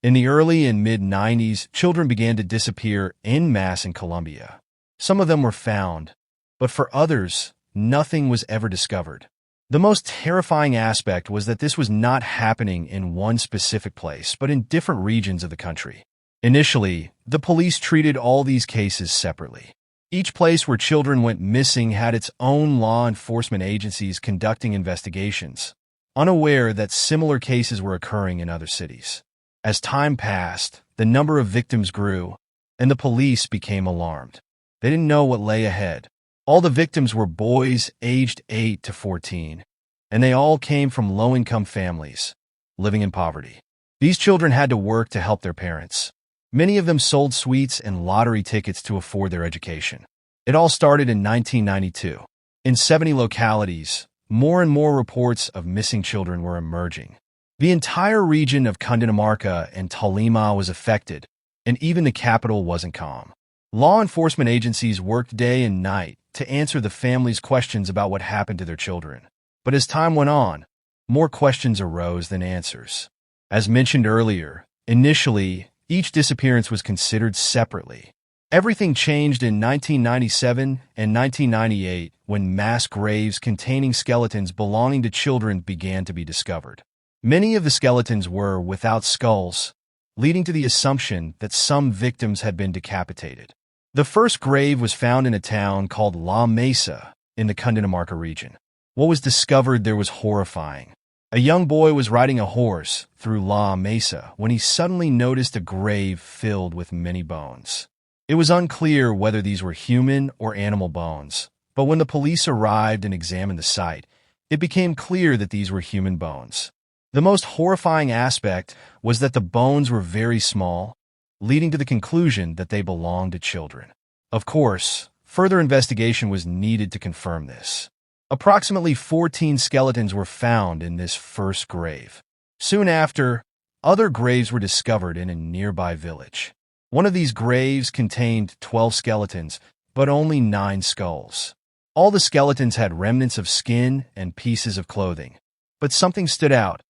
In the early and mid-90s, children began to disappear en masse in Colombia. Some of them were found, but for others, nothing was ever discovered. The most terrifying aspect was that this was not happening in one specific place, but in different regions of the country. Initially, the police treated all these cases separately. Each place where children went missing had its own law enforcement agencies conducting investigations, unaware that similar cases were occurring in other cities. As time passed, the number of victims grew, and the police became alarmed. They didn't know what lay ahead. All the victims were boys aged 8 to 14, and they all came from low-income families, living in poverty. These children had to work to help their parents. Many of them sold sweets and lottery tickets to afford their education. It all started in 1992. In 70 localities, more and more reports of missing children were emerging. The entire region of Cundinamarca and Tolima was affected, and even the capital wasn't calm. Law enforcement agencies worked day and night to answer the families' questions about what happened to their children. But as time went on, more questions arose than answers. As mentioned earlier, initially, each disappearance was considered separately. Everything changed in 1997 and 1998 when mass graves containing skeletons belonging to children began to be discovered. Many of the skeletons were without skulls, leading to the assumption that some victims had been decapitated. The first grave was found in a town called La Mesa in the Cundinamarca region. What was discovered there was horrifying. A young boy was riding a horse through La Mesa when he suddenly noticed a grave filled with many bones. It was unclear whether these were human or animal bones, but when the police arrived and examined the site, it became clear that these were human bones. The most horrifying aspect was that the bones were very small, leading to the conclusion that they belonged to children. Of course, further investigation was needed to confirm this. Approximately 14 skeletons were found in this first grave. Soon after, other graves were discovered in a nearby village. One of these graves contained 12 skeletons, but only 9 skulls. All the skeletons had remnants of skin and pieces of clothing. But something stood out.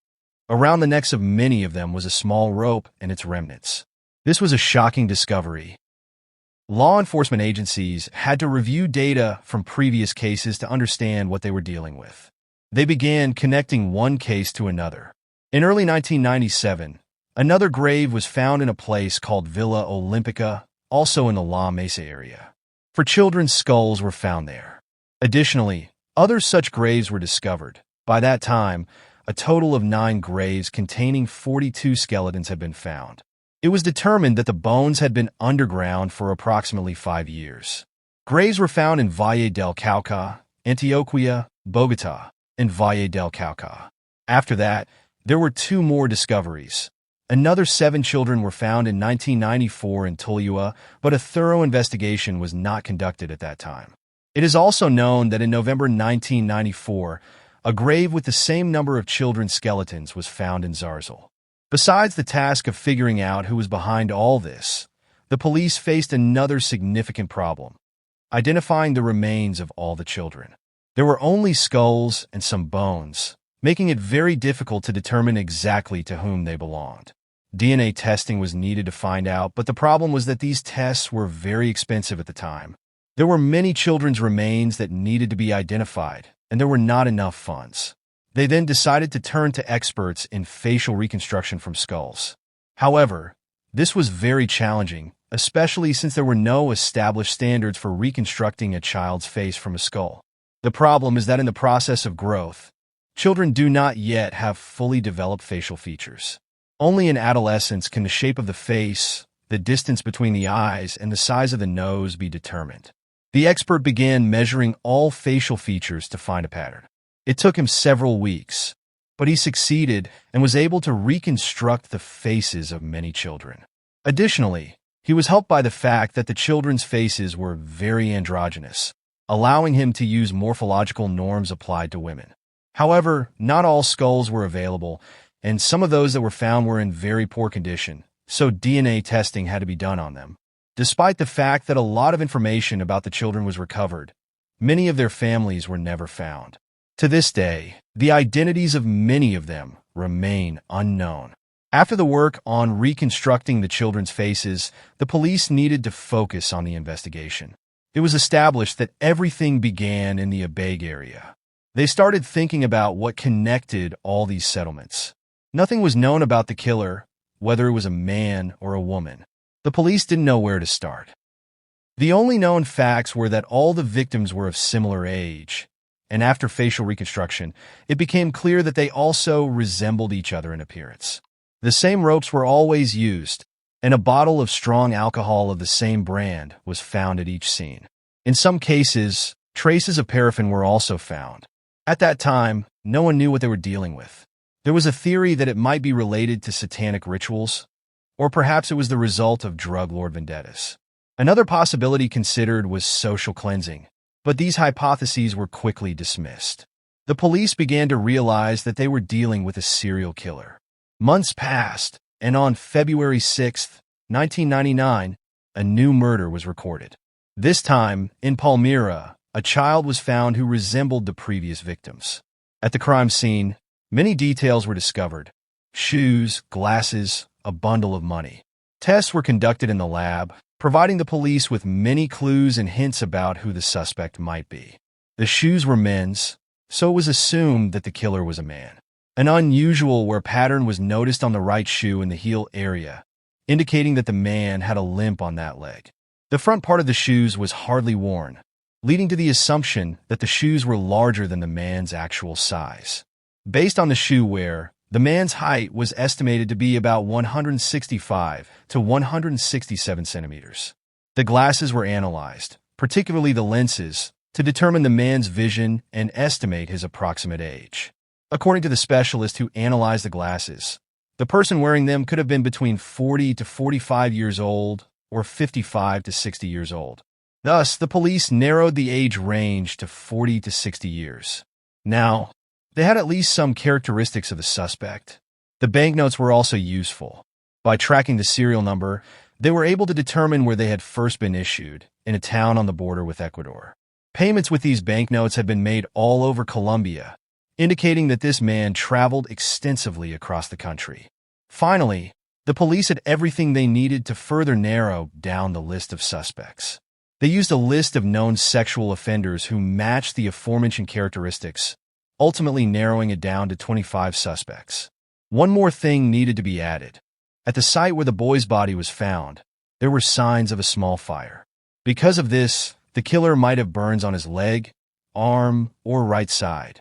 Around the necks of many of them was a small rope and its remnants. This was a shocking discovery. Law enforcement agencies had to review data from previous cases to understand what they were dealing with. They began connecting one case to another. In early 1997, another grave was found in a place called Villa Olímpica, also in the La Mesa area. For children's skulls were found there. Additionally, other such graves were discovered. By that time, a total of 9 graves containing 42 skeletons had been found. It was determined that the bones had been underground for approximately 5 years. Graves were found in Valle del Cauca, Antioquia, Bogotá, and Valle del Cauca. After that, there were 2 more discoveries. Another 7 children were found in 1994 in Tuluá, but a thorough investigation was not conducted at that time. It is also known that in November 1994, a grave with the same number of children's skeletons was found in Zarzal. Besides the task of figuring out who was behind all this, the police faced another significant problem: identifying the remains of all the children. There were only skulls and some bones, making it very difficult to determine exactly to whom they belonged. DNA testing was needed to find out, but the problem was that these tests were very expensive at the time. There were many children's remains that needed to be identified, and there were not enough funds. They then decided to turn to experts in facial reconstruction from skulls. However, this was very challenging, especially since there were no established standards for reconstructing a child's face from a skull. The problem is that in the process of growth, children do not yet have fully developed facial features. Only in adolescence can the shape of the face, the distance between the eyes, and the size of the nose be determined. The expert began measuring all facial features to find a pattern. It took him several weeks, but he succeeded and was able to reconstruct the faces of many children. Additionally, he was helped by the fact that the children's faces were very androgynous, allowing him to use morphological norms applied to women. However, not all skulls were available, and some of those that were found were in very poor condition, so DNA testing had to be done on them. Despite the fact that a lot of information about the children was recovered, many of their families were never found. To this day, the identities of many of them remain unknown. After the work on reconstructing the children's faces, the police needed to focus on the investigation. It was established that everything began in the Abeg area. They started thinking about what connected all these settlements. Nothing was known about the killer, whether it was a man or a woman. The police didn't know where to start. The only known facts were that all the victims were of similar age, and after facial reconstruction, it became clear that they also resembled each other in appearance. The same ropes were always used, and a bottle of strong alcohol of the same brand was found at each scene. In some cases, traces of paraffin were also found. At that time, no one knew what they were dealing with. There was a theory that it might be related to satanic rituals, or perhaps it was the result of drug lord vendettas. Another possibility considered was social cleansing, but these hypotheses were quickly dismissed. The police began to realize that they were dealing with a serial killer. Months passed, and on February 6, 1999, a new murder was recorded. This time, in Palmyra, a child was found who resembled the previous victims. At the crime scene, many details were discovered: shoes, glasses, a bundle of money. Tests were conducted in the lab, providing the police with many clues and hints about who the suspect might be. The shoes were men's, so it was assumed that the killer was a man. An unusual wear pattern was noticed on the right shoe in the heel area, indicating that the man had a limp on that leg. The front part of the shoes was hardly worn, leading to the assumption that the shoes were larger than the man's actual size. Based on the shoe wear, the man's height was estimated to be about 165 to 167 centimeters. The glasses were analyzed, particularly the lenses, to determine the man's vision and estimate his approximate age. According to the specialist who analyzed the glasses, the person wearing them could have been between 40 to 45 years old or 55 to 60 years old. Thus, the police narrowed the age range to 40 to 60 years. Now, they had at least some characteristics of the suspect. The banknotes were also useful. By tracking the serial number, they were able to determine where they had first been issued, in a town on the border with Ecuador. Payments with these banknotes had been made all over Colombia, indicating that this man traveled extensively across the country. Finally, the police had everything they needed to further narrow down the list of suspects. They used a list of known sexual offenders who matched the aforementioned characteristics, ultimately narrowing it down to 25 suspects. One more thing needed to be added. At the site where the boy's body was found, there were signs of a small fire. Because of this, the killer might have burns on his leg, arm, or right side.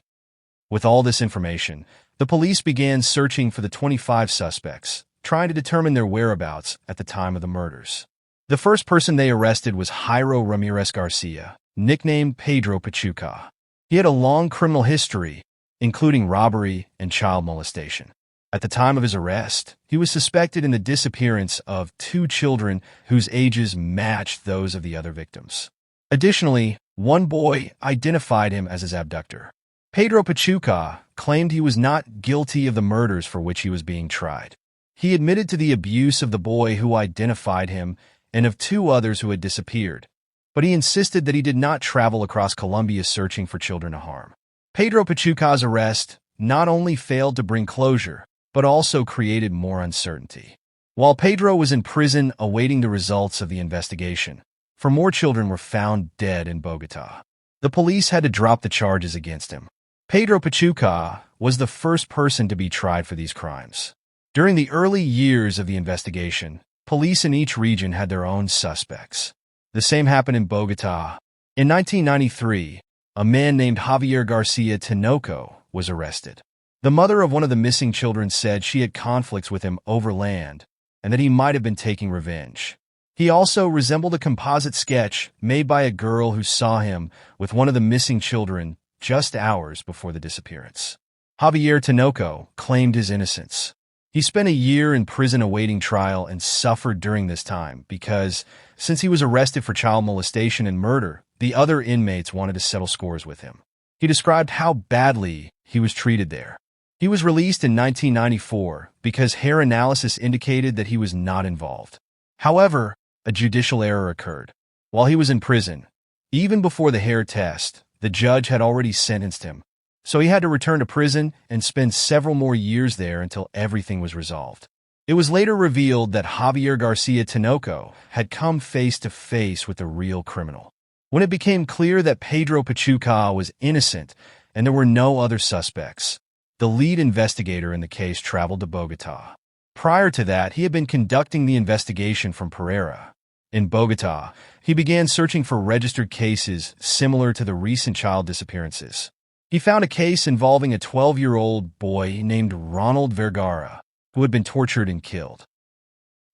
With all this information, the police began searching for the 25 suspects, trying to determine their whereabouts at the time of the murders. The first person they arrested was Jairo Ramirez Garcia, nicknamed Pedro Pachuca. He had a long criminal history, including robbery and child molestation. At the time of his arrest, he was suspected in the disappearance of 2 children whose ages matched those of the other victims. Additionally, one boy identified him as his abductor. Pedro Pachuca claimed he was not guilty of the murders for which he was being tried. He admitted to the abuse of the boy who identified him and of 2 others who had disappeared, but he insisted that he did not travel across Colombia searching for children to harm. Pedro Pachuca's arrest not only failed to bring closure, but also created more uncertainty. While Pedro was in prison awaiting the results of the investigation, 4 more children were found dead in Bogotá. The police had to drop the charges against him. Pedro Pachuca was the first person to be tried for these crimes. During the early years of the investigation, police in each region had their own suspects. The same happened in Bogotá. In 1993, a man named Javier Garcia Tinoco was arrested. The mother of one of the missing children said she had conflicts with him over land and that he might have been taking revenge. He also resembled a composite sketch made by a girl who saw him with one of the missing children just hours before the disappearance. Javier Tinoco claimed his innocence. He spent a year in prison awaiting trial and suffered during this time because, since he was arrested for child molestation and murder, the other inmates wanted to settle scores with him. He described how badly he was treated there. He was released in 1994 because hair analysis indicated that he was not involved. However, a judicial error occurred. While he was in prison, even before the hair test, the judge had already sentenced him, so he had to return to prison and spend several more years there until everything was resolved. It was later revealed that Javier Garcia Tinoco had come face to face with the real criminal. When it became clear that Pedro Pachuca was innocent and there were no other suspects, the lead investigator in the case traveled to Bogotá. Prior to that, he had been conducting the investigation from Pereira. In Bogotá, he began searching for registered cases similar to the recent child disappearances. He found a case involving a 12-year-old boy named Ronald Vergara, who had been tortured and killed.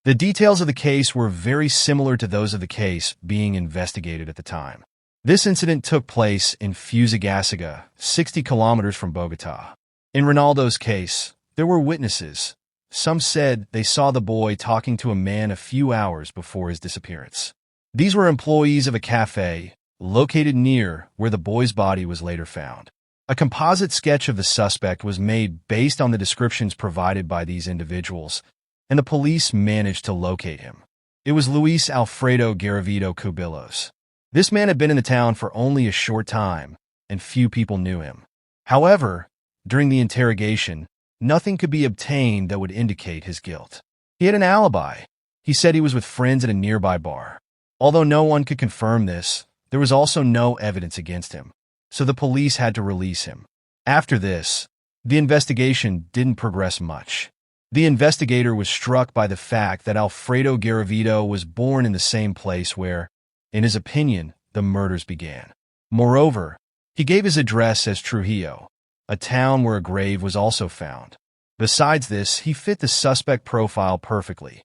The details of the case were very similar to those of the case being investigated at the time. This incident took place in Fusagasugá, 60 kilometers from Bogotá. In Ronaldo's case, there were witnesses. Some said they saw the boy talking to a man a few hours before his disappearance. These were employees of a cafe located near where the boy's body was later found. A composite sketch of the suspect was made based on the descriptions provided by these individuals, and the police managed to locate him. It was Luis Alfredo Garavito Cubillos. This man had been in the town for only a short time, and few people knew him. However, during the interrogation, nothing could be obtained that would indicate his guilt. He had an alibi. He said he was with friends at a nearby bar. Although no one could confirm this, there was also no evidence against him, so the police had to release him. After this, the investigation didn't progress much. The investigator was struck by the fact that Alfredo Garavito was born in the same place where, in his opinion, the murders began. Moreover, he gave his address as Trujillo, a town where a grave was also found. Besides this, he fit the suspect profile perfectly.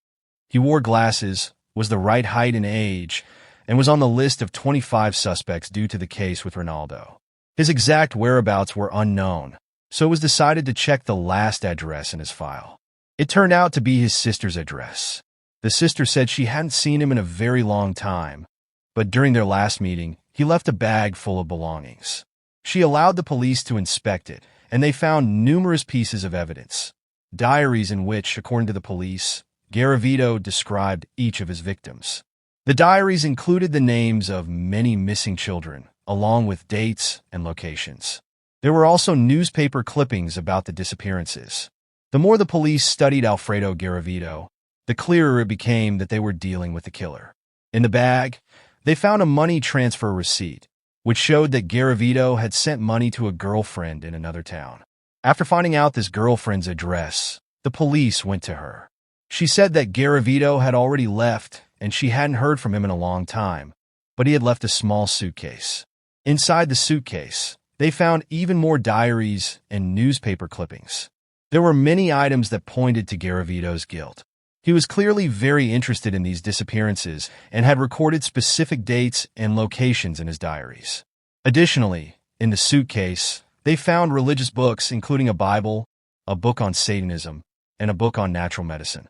He wore glasses, was the right height and age, and was on the list of 25 suspects due to the case with Ronaldo. His exact whereabouts were unknown, so it was decided to check the last address in his file. It turned out to be his sister's address. The sister said she hadn't seen him in a very long time, but during their last meeting, he left a bag full of belongings. She allowed the police to inspect it, and they found numerous pieces of evidence. Diaries in which, according to the police, Garavito described each of his victims. The diaries included the names of many missing children, along with dates and locations. There were also newspaper clippings about the disappearances. The more the police studied Alfredo Garavito, the clearer it became that they were dealing with the killer. In the bag, they found a money transfer receipt, which showed that Garavito had sent money to a girlfriend in another town. After finding out this girlfriend's address, the police went to her. She said that Garavito had already left and she hadn't heard from him in a long time, but he had left a small suitcase. Inside the suitcase, they found even more diaries and newspaper clippings. There were many items that pointed to Garavito's guilt. He was clearly very interested in these disappearances and had recorded specific dates and locations in his diaries. Additionally, in the suitcase, they found religious books including a Bible, a book on Satanism, and a book on natural medicine.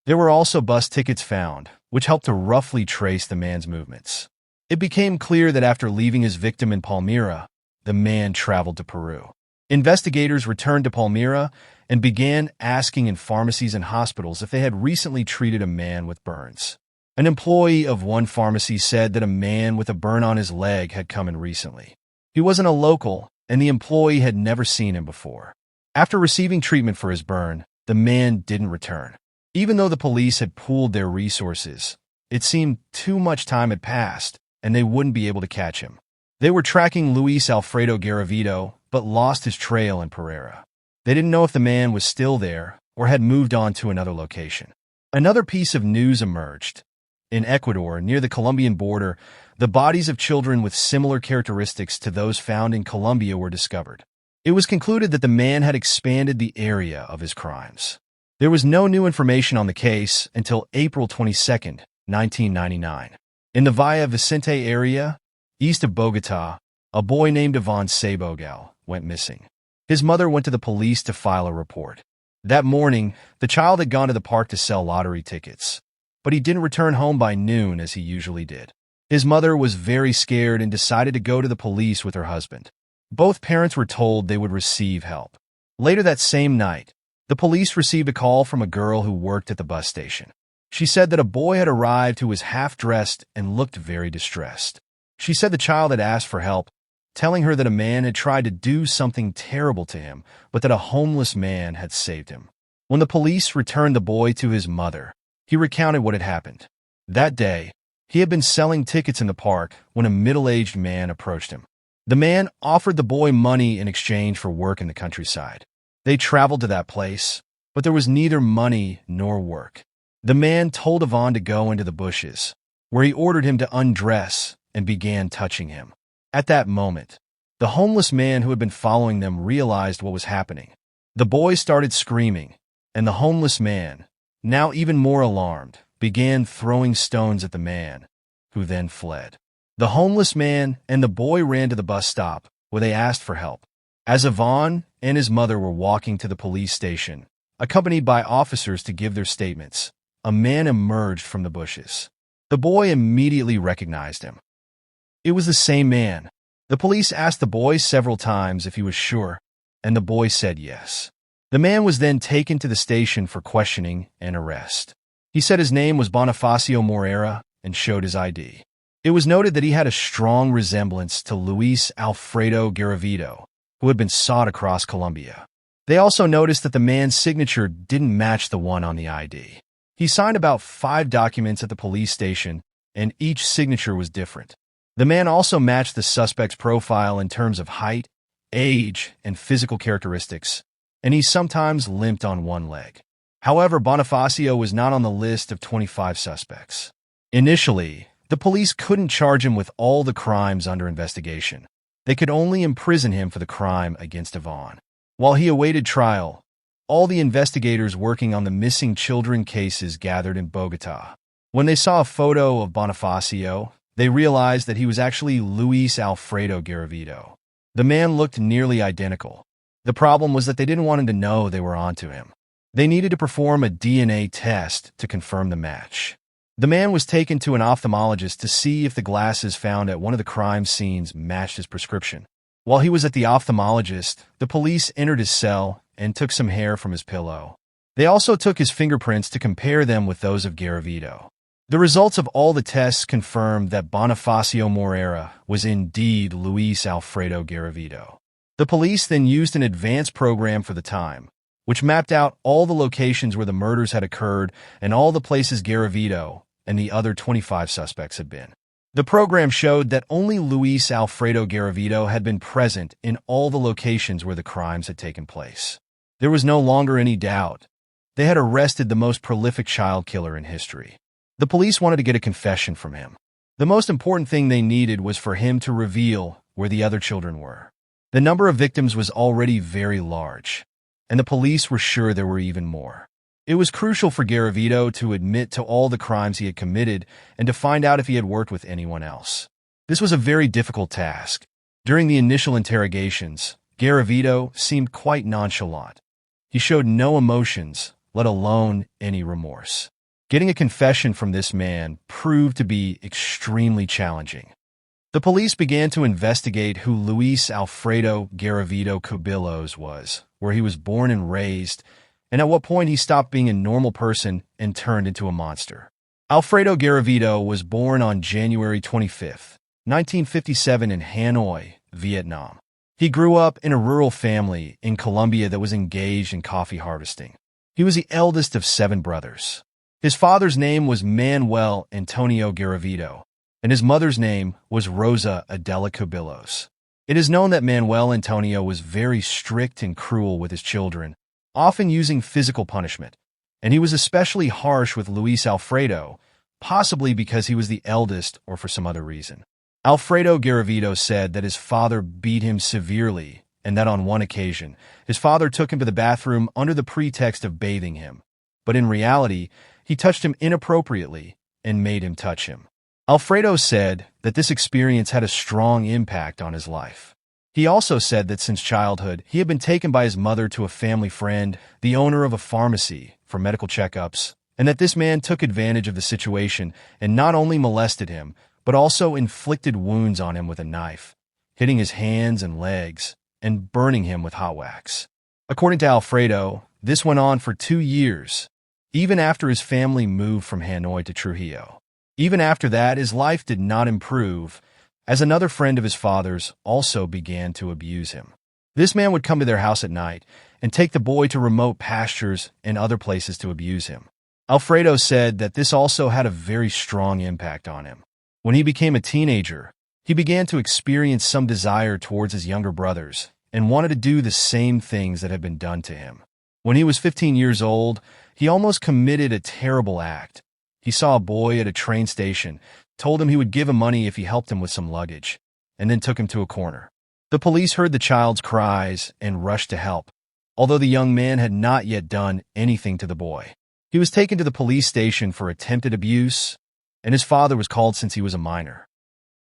There were also bus tickets found, which helped to roughly trace the man's movements. It became clear that after leaving his victim in Palmira, the man traveled to Peru. Investigators returned to Palmira and began asking in pharmacies and hospitals if they had recently treated a man with burns. An employee of one pharmacy said that a man with a burn on his leg had come in recently. He wasn't a local, and the employee had never seen him before. After receiving treatment for his burn, the man didn't return. Even though the police had pooled their resources, it seemed too much time had passed, and they wouldn't be able to catch him. They were tracking Luis Alfredo Garavito, but lost his trail in Pereira. They didn't know if the man was still there or had moved on to another location. Another piece of news emerged. In Ecuador, near the Colombian border, the bodies of children with similar characteristics to those found in Colombia were discovered. It was concluded that the man had expanded the area of his crimes. There was no new information on the case until April 22, 1999. In the Villa Vicente area, east of Bogotá, a boy named Ivan Sabogal went missing. His mother went to the police to file a report. That morning, the child had gone to the park to sell lottery tickets, but he didn't return home by noon as he usually did. His mother was very scared and decided to go to the police with her husband. Both parents were told they would receive help. Later that same night, the police received a call from a girl who worked at the bus station. She said that a boy had arrived who was half-dressed and looked very distressed. She said the child had asked for help, telling her that a man had tried to do something terrible to him, but that a homeless man had saved him. When the police returned the boy to his mother, he recounted what had happened. That day, he had been selling tickets in the park when a middle-aged man approached him. The man offered the boy money in exchange for work in the countryside. They traveled to that place, but there was neither money nor work. The man told Yvonne to go into the bushes, where he ordered him to undress and began touching him. At that moment, the homeless man who had been following them realized what was happening. The boy started screaming, and the homeless man, now even more alarmed, began throwing stones at the man, who then fled. The homeless man and the boy ran to the bus stop, where they asked for help. As Yvonne and his mother were walking to the police station, accompanied by officers to give their statements, a man emerged from the bushes. The boy immediately recognized him. It was the same man. The police asked the boy several times if he was sure, and the boy said yes. The man was then taken to the station for questioning and arrest. He said his name was Bonifacio Moreira and showed his ID. It was noted that he had a strong resemblance to Luis Alfredo Garavito, who had been sought across Colombia. They also noticed that the man's signature didn't match the one on the ID. He signed about 5 documents at the police station, and each signature was different. The man also matched the suspect's profile in terms of height, age, and physical characteristics, and he sometimes limped on one leg. However, Bonifacio was not on the list of 25 suspects. Initially, the police couldn't charge him with all the crimes under investigation. They could only imprison him for the crime against Yvonne. While he awaited trial, all the investigators working on the missing children cases gathered in Bogotá. When they saw a photo of Bonifacio, they realized that he was actually Luis Alfredo Garavito. The man looked nearly identical. The problem was that they didn't want him to know they were onto him. They needed to perform a DNA test to confirm the match. The man was taken to an ophthalmologist to see if the glasses found at one of the crime scenes matched his prescription. While he was at the ophthalmologist, the police entered his cell and took some hair from his pillow. They also took his fingerprints to compare them with those of Garavito. The results of all the tests confirmed that Bonifacio Moreira was indeed Luis Alfredo Garavito. The police then used an advanced program for the time, which mapped out all the locations where the murders had occurred and all the places Garavito and the other 25 suspects had been. The program showed that only Luis Alfredo Garavito had been present in all the locations where the crimes had taken place. There was no longer any doubt. They had arrested the most prolific child killer in history. The police wanted to get a confession from him. The most important thing they needed was for him to reveal where the other children were. The number of victims was already very large, and the police were sure there were even more. It was crucial for Garavito to admit to all the crimes he had committed and to find out if he had worked with anyone else. This was a very difficult task. During the initial interrogations, Garavito seemed quite nonchalant. He showed no emotions, let alone any remorse. Getting a confession from this man proved to be extremely challenging. The police began to investigate who Luis Alfredo Garavito Cubillos was, where he was born and raised, and at what point he stopped being a normal person and turned into a monster. Alfredo Garavito was born on January 25, 1957 in Hanoi, Vietnam. He grew up in a rural family in Colombia that was engaged in coffee harvesting. He was the eldest of 7 brothers. His father's name was Manuel Antonio Garavito, and his mother's name was Rosa Adela Cubillos. It is known that Manuel Antonio was very strict and cruel with his children, often using physical punishment, and he was especially harsh with Luis Alfredo, possibly because he was the eldest or for some other reason. Alfredo Garavito said that his father beat him severely and that on one occasion, his father took him to the bathroom under the pretext of bathing him, but in reality, he touched him inappropriately and made him touch him. Alfredo said that this experience had a strong impact on his life. He also said that since childhood, he had been taken by his mother to a family friend, the owner of a pharmacy, for medical checkups, and that this man took advantage of the situation and not only molested him, but also inflicted wounds on him with a knife, hitting his hands and legs, and burning him with hot wax. According to Alfredo, this went on for 2 years, even after his family moved from Hanoi to Trujillo. Even after that, his life did not improve, as another friend of his father's also began to abuse him. This man would come to their house at night and take the boy to remote pastures and other places to abuse him. Alfredo said that this also had a very strong impact on him. When he became a teenager, he began to experience some desire towards his younger brothers and wanted to do the same things that had been done to him. When he was 15 years old, he almost committed a terrible act. He saw a boy at a train station, told him he would give him money if he helped him with some luggage, and then took him to a corner. The police heard the child's cries and rushed to help, although the young man had not yet done anything to the boy. He was taken to the police station for attempted abuse, and his father was called since he was a minor.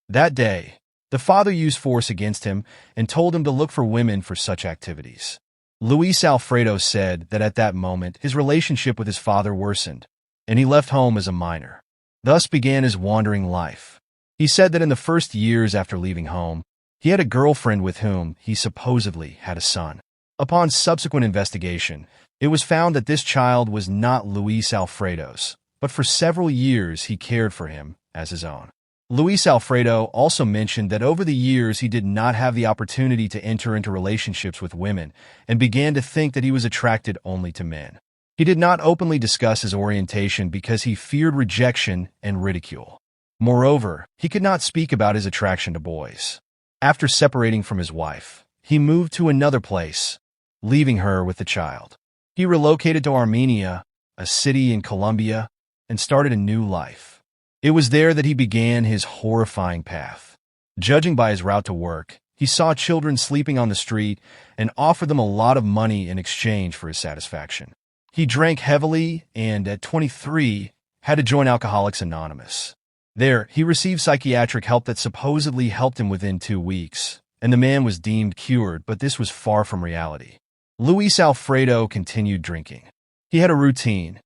That day, the father used force against him and told him to look for women for such activities. Luis Alfredo said that at that moment his relationship with his father worsened, and he left home as a minor. Thus began his wandering life. He said that in the first years after leaving home, he had a girlfriend with whom he supposedly had a son. Upon subsequent investigation, it was found that this child was not Luis Alfredo's, but for several years he cared for him as his own. Luis Alfredo also mentioned that over the years he did not have the opportunity to enter into relationships with women and began to think that he was attracted only to men. He did not openly discuss his orientation because he feared rejection and ridicule. Moreover, he could not speak about his attraction to boys. After separating from his wife, he moved to another place, leaving her with the child. He relocated to Armenia, a city in Colombia, and started a new life. It was there that he began his horrifying path. Judging by his route to work, he saw children sleeping on the street and offered them a lot of money in exchange for his satisfaction. He drank heavily and, at 23, had to join Alcoholics Anonymous. There, he received psychiatric help that supposedly helped him within 2 weeks, and the man was deemed cured, but this was far from reality. Luis Alfredo continued drinking. He had a routine.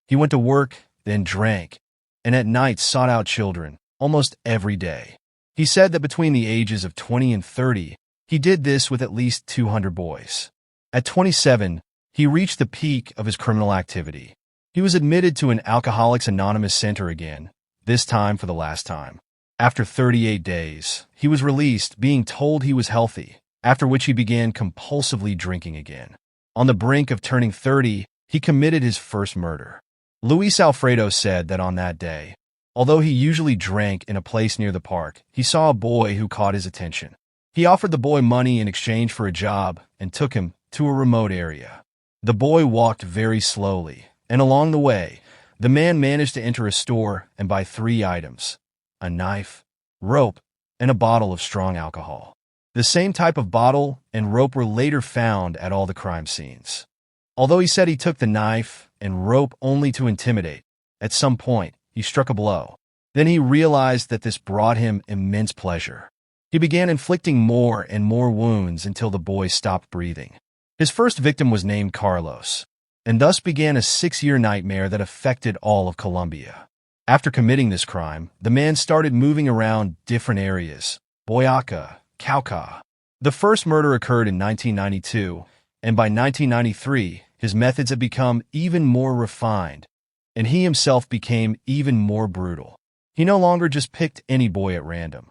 He went to work, then drank, and at night sought out children, almost every day. He said that between the ages of 20 and 30, he did this with at least 200 boys. At 27, he reached the peak of his criminal activity. He was admitted to an Alcoholics Anonymous center again, this time for the last time. After 38 days, he was released, being told he was healthy, after which he began compulsively drinking again. On the brink of turning 30, he committed his first murder. Luis Alfredo said that on that day, although he usually drank in a place near the park, he saw a boy who caught his attention. He offered the boy money in exchange for a job and took him to a remote area. The boy walked very slowly, and along the way, the man managed to enter a store and buy 3 items: a knife, rope, and a bottle of strong alcohol. The same type of bottle and rope were later found at all the crime scenes. Although he said he took the knife and rope only to intimidate, at some point he struck a blow. Then he realized that this brought him immense pleasure. He began inflicting more and more wounds until the boy stopped breathing. His first victim was named Carlos, and thus began a 6-year nightmare that affected all of Colombia. After committing this crime, the man started moving around different areas: Boyacá, Cauca. The first murder occurred in 1992, and by 1993, his methods had become even more refined, and he himself became even more brutal. He no longer just picked any boy at random.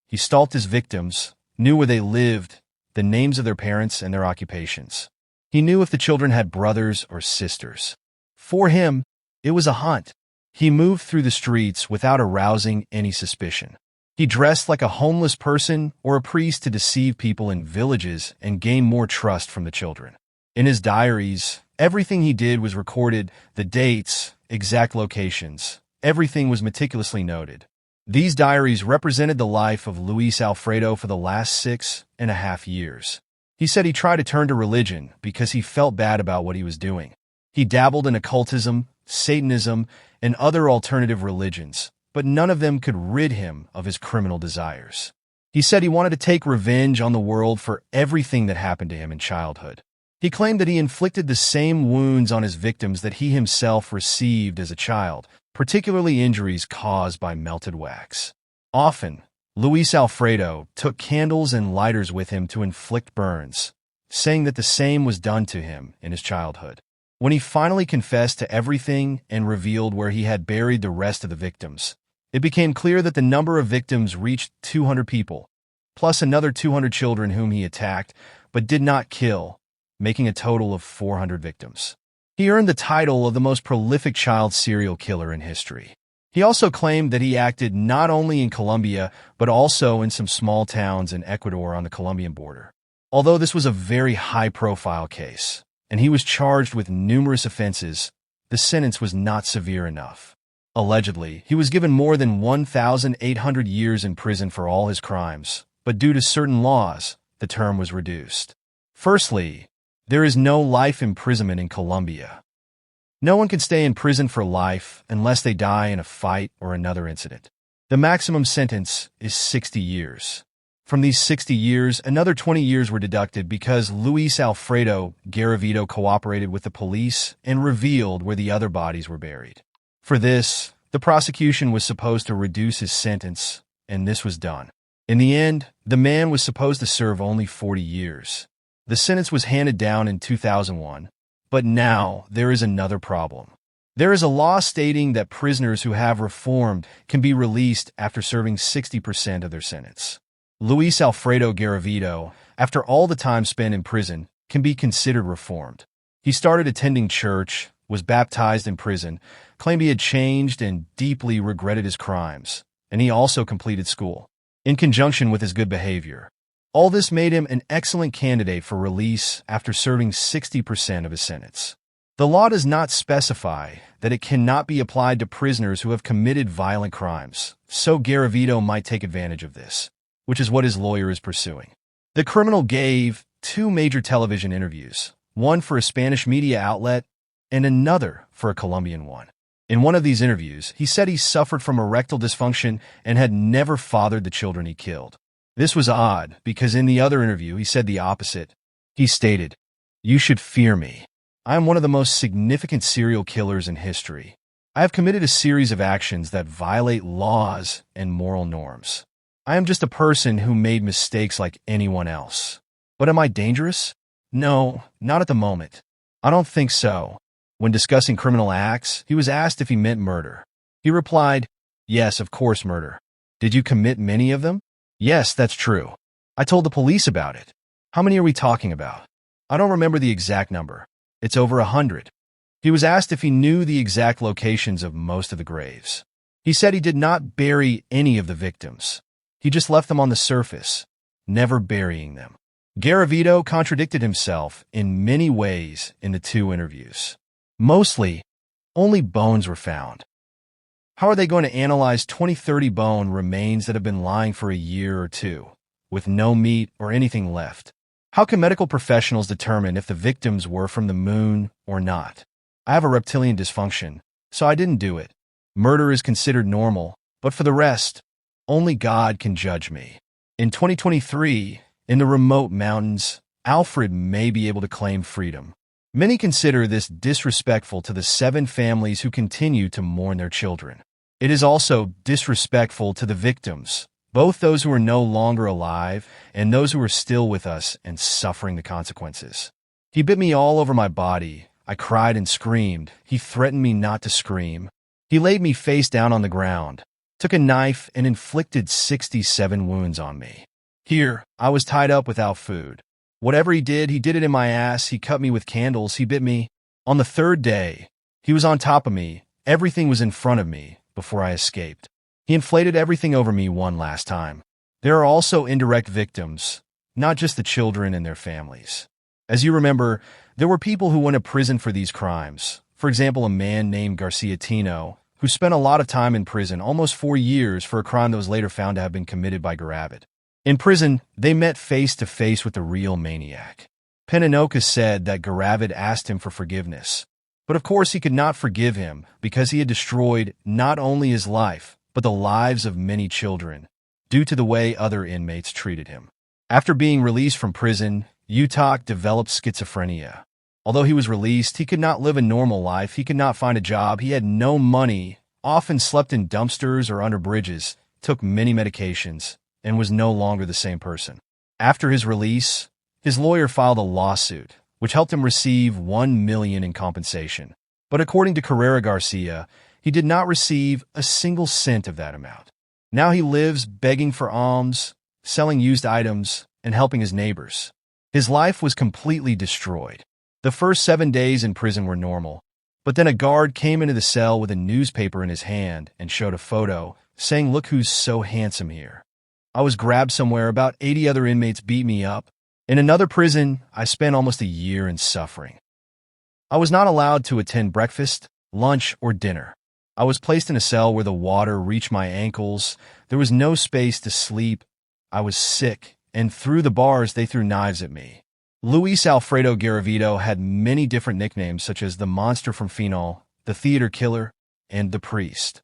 He stalked his victims, knew where they lived, the names of their parents, and their occupations. He knew if the children had brothers or sisters. For him, it was a hunt. He moved through the streets without arousing any suspicion. He dressed like a homeless person or a priest to deceive people in villages and gain more trust from the children. In his diaries, everything he did was recorded: the dates, exact locations. Everything was meticulously noted. These diaries represented the life of Luis Alfredo for the last 6.5 years. He said he tried to turn to religion because he felt bad about what he was doing. He dabbled in occultism, Satanism, and other alternative religions, but none of them could rid him of his criminal desires. He said he wanted to take revenge on the world for everything that happened to him in childhood. He claimed that he inflicted the same wounds on his victims that he himself received as a child, particularly injuries caused by melted wax. Often, Luis Alfredo took candles and lighters with him to inflict burns, saying that the same was done to him in his childhood. When he finally confessed to everything and revealed where he had buried the rest of the victims, it became clear that the number of victims reached 200 people, plus another 200 children whom he attacked, but did not kill, making a total of 400 victims. He earned the title of the most prolific child serial killer in history. He also claimed that he acted not only in Colombia, but also in some small towns in Ecuador on the Colombian border. Although this was a very high-profile case, and he was charged with numerous offenses, the sentence was not severe enough. Allegedly, he was given more than 1,800 years in prison for all his crimes, but due to certain laws, the term was reduced. Firstly, there is no life imprisonment in Colombia. No one can stay in prison for life unless they die in a fight or another incident. The maximum sentence is 60 years. From these 60 years, another 20 years were deducted because Luis Alfredo Garavito cooperated with the police and revealed where the other bodies were buried. For this, the prosecution was supposed to reduce his sentence, and this was done. In the end, the man was supposed to serve only 40 years. The sentence was handed down in 2001, but now there is another problem. There is a law stating that prisoners who have reformed can be released after serving 60% of their sentence. Luis Alfredo Garavito, after all the time spent in prison, can be considered reformed. He started attending church, was baptized in prison, claimed he had changed and deeply regretted his crimes, and he also completed school. In conjunction with his good behavior, all this made him an excellent candidate for release after serving 60% of his sentence. The law does not specify that it cannot be applied to prisoners who have committed violent crimes, so Garavito might take advantage of this, which is what his lawyer is pursuing. The criminal gave 2 major television interviews, one for a Spanish media outlet and another for a Colombian one. In one of these interviews, he said he suffered from erectile dysfunction and had never fathered the children he killed. This was odd because in the other interview, he said the opposite. He stated, "You should fear me. I am one of the most significant serial killers in history. I have committed a series of actions that violate laws and moral norms. I am just a person who made mistakes like anyone else. But am I dangerous? No, not at the moment. I don't think so." When discussing criminal acts, he was asked if he meant murder. He replied, "Yes, of course, murder. Did you commit many of them?" "Yes, that's true. I told the police about it." "How many are we talking about?" "I don't remember the exact number. It's over 100. He was asked if he knew the exact locations of most of the graves. He said he did not bury any of the victims. He just left them on the surface, never burying them. Garavito contradicted himself in many ways in the 2 interviews. Mostly, only bones were found. How are they going to analyze 20-30 bone remains that have been lying for a year or 2, with no meat or anything left? How can medical professionals determine if the victims were from the moon or not? I have a reptilian dysfunction, so I didn't do it. Murder is considered normal, but for the rest, only God can judge me. In 2023, in the remote mountains, Alfred may be able to claim freedom. Many consider this disrespectful to the 7 families who continue to mourn their children. It is also disrespectful to the victims, both those who are no longer alive and those who are still with us and suffering the consequences. He bit me all over my body. I cried and screamed. He threatened me not to scream. He laid me face down on the ground, took a knife and inflicted 67 wounds on me. Here, I was tied up without food. Whatever he did it in my ass. He cut me with candles. He bit me. On the 3rd day, he was on top of me. Everything was in front of me before I escaped. He inflated everything over me one last time. There are also indirect victims, not just the children and their families. As you remember, there were people who went to prison for these crimes. For example, a man named Garcia Tino, who spent a lot of time in prison, almost 4 years, for a crime that was later found to have been committed by Garavito. In prison, they met face to face with the real maniac. Peninoka said that Garavito asked him for forgiveness. But of course he could not forgive him because he had destroyed not only his life, but the lives of many children, due to the way other inmates treated him. After being released from prison, Utok developed schizophrenia. Although he was released, he could not live a normal life. He could not find a job. He had no money, often slept in dumpsters or under bridges, took many medications, and was no longer the same person. After his release, his lawyer filed a lawsuit, which helped him receive $1 million in compensation. But according to Carrera Garcia, he did not receive a single cent of that amount. Now he lives begging for alms, selling used items, and helping his neighbors. His life was completely destroyed. The first 7 days in prison were normal, but then a guard came into the cell with a newspaper in his hand and showed a photo, saying, "Look who's so handsome here." I was grabbed somewhere. About 80 other inmates beat me up. In another prison, I spent almost a year in suffering. I was not allowed to attend breakfast, lunch, or dinner. I was placed in a cell where the water reached my ankles. There was no space to sleep. I was sick, and through the bars they threw knives at me. Luis Alfredo Garavito had many different nicknames, such as the Monster from Phenol, the Theater Killer, and the Priest.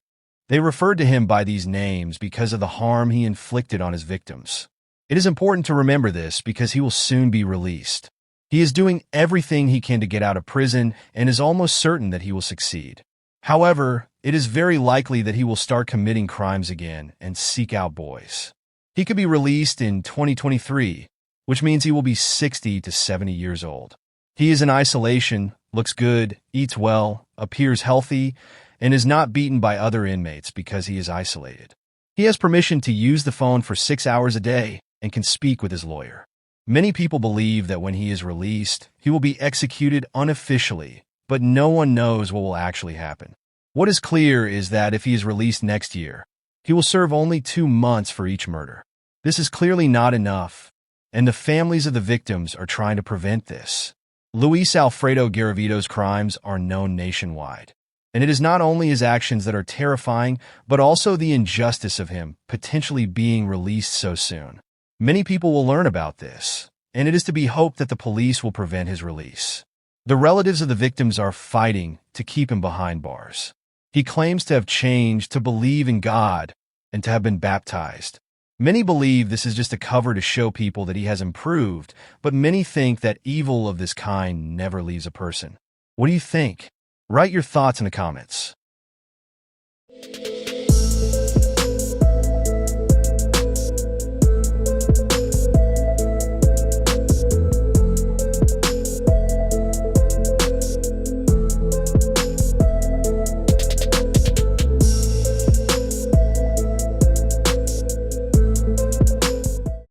They referred to him by these names because of the harm he inflicted on his victims. It is important to remember this because he will soon be released. He is doing everything he can to get out of prison and is almost certain that he will succeed. However, it is very likely that he will start committing crimes again and seek out boys. He could be released in 2023, which means he will be 60 to 70 years old. He is in isolation, looks good, eats well, appears healthy, and is not beaten by other inmates because he is isolated. He has permission to use the phone for 6 hours a day and can speak with his lawyer. Many people believe that when he is released, he will be executed unofficially, but no one knows what will actually happen. What is clear is that if he is released next year, he will serve only 2 months for each murder. This is clearly not enough, and the families of the victims are trying to prevent this. Luis Alfredo Garavito's crimes are known nationwide, and it is not only his actions that are terrifying, but also the injustice of him potentially being released so soon. Many people will learn about this, and it is to be hoped that the police will prevent his release. The relatives of the victims are fighting to keep him behind bars. He claims to have changed, to believe in God, and to have been baptized. Many believe this is just a cover to show people that he has improved, but many think that evil of this kind never leaves a person. What do you think? Write your thoughts in the comments.